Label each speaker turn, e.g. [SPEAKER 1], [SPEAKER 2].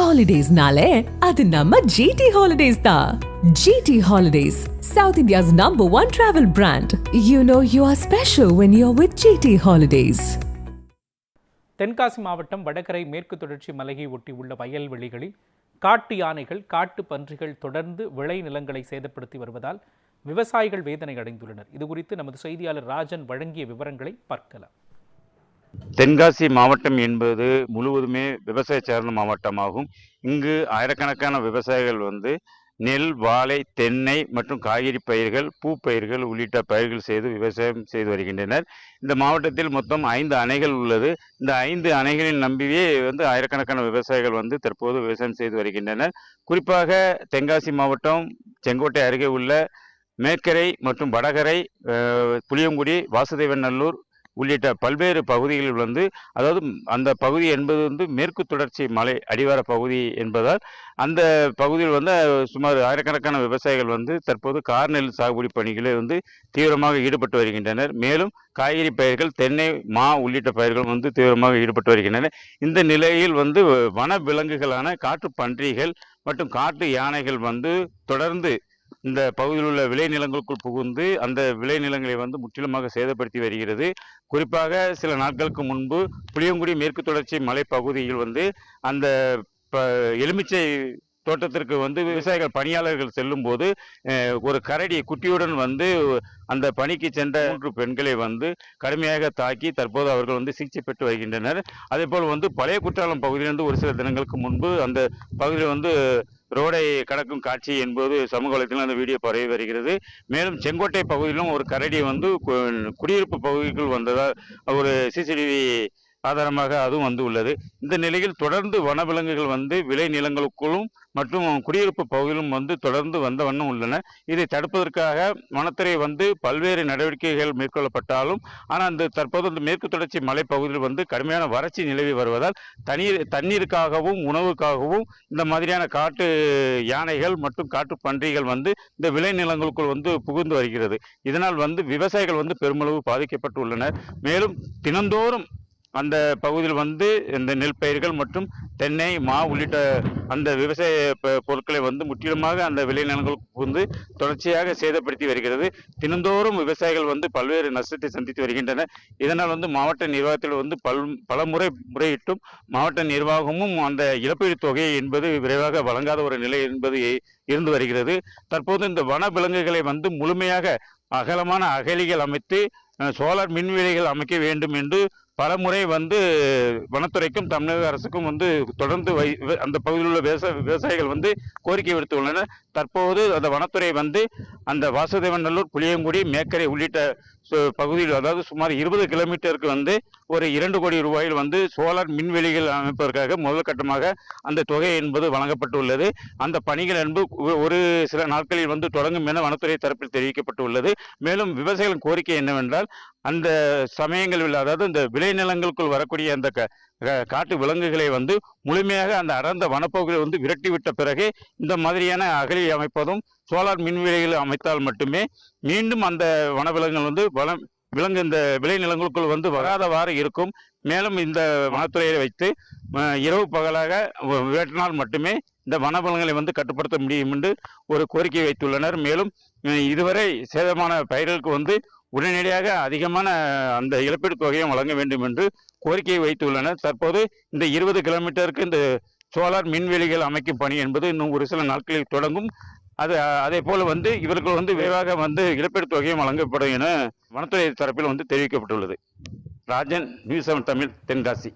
[SPEAKER 1] ஹாலிடேஸ்னாலே அது நம்ம ஜிடி ஹாலிடேஸ் தான். GT holidays, South India's #1 travel brand. You know you are special when you're with GT Holidays.
[SPEAKER 2] Tenkasi மாவட்டம் வடகரை மேற்கு தொடர்ச்சி மலையை ஒட்டி உள்ள வயல்வெளிகளில் காட்டு யானைகள், காட்டு பன்றிகள் தொடர்ந்து விளை நிலங்களை சேதப்படுத்தி வருவதால் விவசாயிகள் வேதனை அடைந்துள்ளனர். இதுகுறித்து நமது செய்தியாளர் ராஜன் வழங்கிய விவரங்களை பார்க்கலாம்.
[SPEAKER 3] தென்காசி மாவட்டம் என்பது முழுவதுமே விவசாய சார்ந்த மாவட்டமாகும். இங்கு ஆயிரக்கணக்கான விவசாயிகள் நெல், வாழை, தென்னை மற்றும் காய்கறி பயிர்கள், பூ பயிர்கள் உள்ளிட்ட பயிர்கள் செய்து விவசாயம் செய்து வருகின்றனர். இந்த மாவட்டத்தில் மொத்தம் 5 அணைகள் உள்ளது. இந்த 5 அணைகளில் நம்பியே ஆயிரக்கணக்கான விவசாயிகள் தற்போது விவசாயம் செய்து வருகின்றனர். குறிப்பாக தென்காசி மாவட்டம் செங்கோட்டை அருகே உள்ள மேற்கரை மற்றும் வடகரை, புளியங்குடி, வாசுதேவநல்லூர் உள்ளிட்ட பல்வேறு பகுதிகளில் அதாவது அந்த பகுதி என்பது மேற்கு தொடர்ச்சி மலை அடிவார பகுதி என்பதால் அந்த பகுதியில் சுமார் ஆயிரக்கணக்கான விவசாயிகள் தற்போது கார்நெல் சாகுபடி பணிகளில் தீவிரமாக ஈடுபட்டு வருகின்றனர். மேலும் காய்கறி பயிர்கள், தென்னை, மா உள்ளிட்ட பயிர்கள் தீவிரமாக ஈடுபட்டு வருகின்றன. இந்த நிலையில் வன விலங்குகளான காட்டு பன்றிகள் மற்றும் காட்டு யானைகள் தொடர்ந்து இந்த பகுதியில் உள்ள விளைநிலங்களுக்குள் புகுந்து அந்த விளைநிலங்களை முற்றிலுமாக சேதப்படுத்தி வருகிறது. குறிப்பாக சில நாட்களுக்கு முன்பு புளியங்குடி மேற்கு தொடர்ச்சி மலை பகுதியில் அந்த எலுமிச்சை தோட்டத்திற்கு விவசாயிகள் பணியாளர்கள் செல்லும் போது ஒரு கரடி குட்டியுடன் அந்த பணிக்கு சென்ற 3 பெண்களை கடுமையாக தாக்கி தற்போது அவர்கள் சிகிச்சை பெற்று வருகின்றனர். அதே போல் பழைய குற்றாலம் பகுதியிலிருந்து ஒரு சில தினங்களுக்கு முன்பு அந்த பகுதியில் ரோடை கடக்கும் காட்சி என்பது சமூக வலைத்தளத்தில் அந்த வீடியோ பரவி வருகிறது. மேலும் செங்கோட்டை பகுதியிலும் ஒரு கரடி குடியிருப்பு பகுதிக்குள் வந்ததால் ஒரு சிசிடிவி ஆதாரமாக அதுவும் உள்ளது. இந்த நிலையில் தொடர்ந்து வனவிலங்குகள் விளை நிலங்களுக்குள்ளும் மற்றும் குடியிருப்பு பகுதியிலும் தொடர்ந்து வந்த வண்ணம் உள்ளன. இதை தடுப்பதற்காக வனத்துறை பல்வேறு நடவடிக்கைகள் மேற்கொள்ளப்பட்டாலும் ஆனால் அந்த தற்போது அந்த மேற்கு தொடர்ச்சி மலைப்பகுதியில் கடுமையான வறட்சி நிலவி வருவதால் தண்ணீருக்காகவும் உணவுக்காகவும் இந்த மாதிரியான காட்டு யானைகள் மற்றும் காட்டு பன்றிகள் இந்த விளை நிலங்களுக்குள் புகுந்து வருகிறது. இதனால் விவசாயிகள் பெருமளவு பாதிக்கப்பட்டு உள்ளனர். மேலும் தினந்தோறும் அந்த பகுதியில் இந்த நெல் பயிர்கள் மற்றும் தென்னை, மா உள்ளிட்ட அந்த விவசாய பொருட்களை முற்றிலுமாக அந்த விளைநிலங்களுக்கு தொடர்ச்சியாக சேதப்படுத்தி வருகிறது. தினந்தோறும் விவசாயிகள் பல்வேறு நஷ்டத்தை சந்தித்து வருகின்றனர். இதனால் மாவட்ட நிர்வாகத்தில் பல முறையிட்டும் மாவட்ட நிர்வாகமும் அந்த இழப்பீடு தொகை என்பது விரைவாக வழங்காத ஒரு நிலை என்பது இருந்து வருகிறது. தற்போது இந்த வன விலங்குகளை முழுமையாக அகலமான அகழிகள் அமைத்து சோலார் மின்வேலிகள் அமைக்க வேண்டும் என்று பல முறை வனத்துறைக்கும் தமிழக அரசுக்கும் தொடர்ந்து அந்த பகுதியில் உள்ள விவசாயிகள் கோரிக்கை விடுத்துள்ளனர். தற்போது அந்த வனத்துறை அந்த வாசுதேவநல்லூர், புளியங்குடி, மேக்கரை உள்ளிட்ட பகுதியில் அதாவது சுமார் 20 கிலோமீட்டருக்கு ஒரு 2 கோடி ரூபாயில் சோலார் மின்வெளிகள் அமைப்பதற்காக முதல் கட்டமாக அந்த தொகை என்பது வழங்கப்பட்டுள்ளது. அந்த பணிகள் என்பது ஒரு சில நாட்களில் தொடங்கும் என வனத்துறை தரப்பில் தெரிவிக்கப்பட்டுள்ளது. மேலும் விவசாயிகளின் கோரிக்கை என்னவென்றால் அந்த சமயங்களில் அதாவது இந்த விளைநிலங்களுக்குள் வரக்கூடிய அந்த காட்டு விலங்குகளை முழுமையாக அந்த அடர்ந்த வனப்பகுதியில் விரட்டிவிட்ட பிறகு இந்த மாதிரியான அகழி அமைப்பதும் சோலார் மின்வேலிகள் அமைத்தால் மட்டுமே மீண்டும் அந்த வனவிலங்குகள் விலங்கு இந்த விளைநிலங்களுக்குள் வராதவாறு இருக்கும். மேலும் இந்த வனத்துறையை வைத்து இரவு பகலாக விரட்டினால் மட்டுமே இந்த வனவிலங்குகளை கட்டுப்படுத்த முடியும் என்று ஒரு கோரிக்கை வைத்துள்ளனர். மேலும் இதுவரை சேதமான பயிர்களுக்கு உடனடியாக அதிகமான அந்த இழப்பீடு தொகையும் வழங்க வேண்டும் என்று கோரிக்கையை வைத்துள்ளனர். தற்போது இந்த 20 கிலோமீட்டருக்கு இந்த சோலார் மின்வேலிகள் அமைக்கும் பணி என்பது இன்னும் ஒரு சில நாட்களில் தொடங்கும். அதே போல இவர்கள் விரைவாக இழப்பீடு தொகையும் வழங்கப்படும் என வனத்துறை தரப்பில் தெரிவிக்கப்பட்டுள்ளது. ராஜன், நியூஸ் 7 தமிழ், தென்காசி.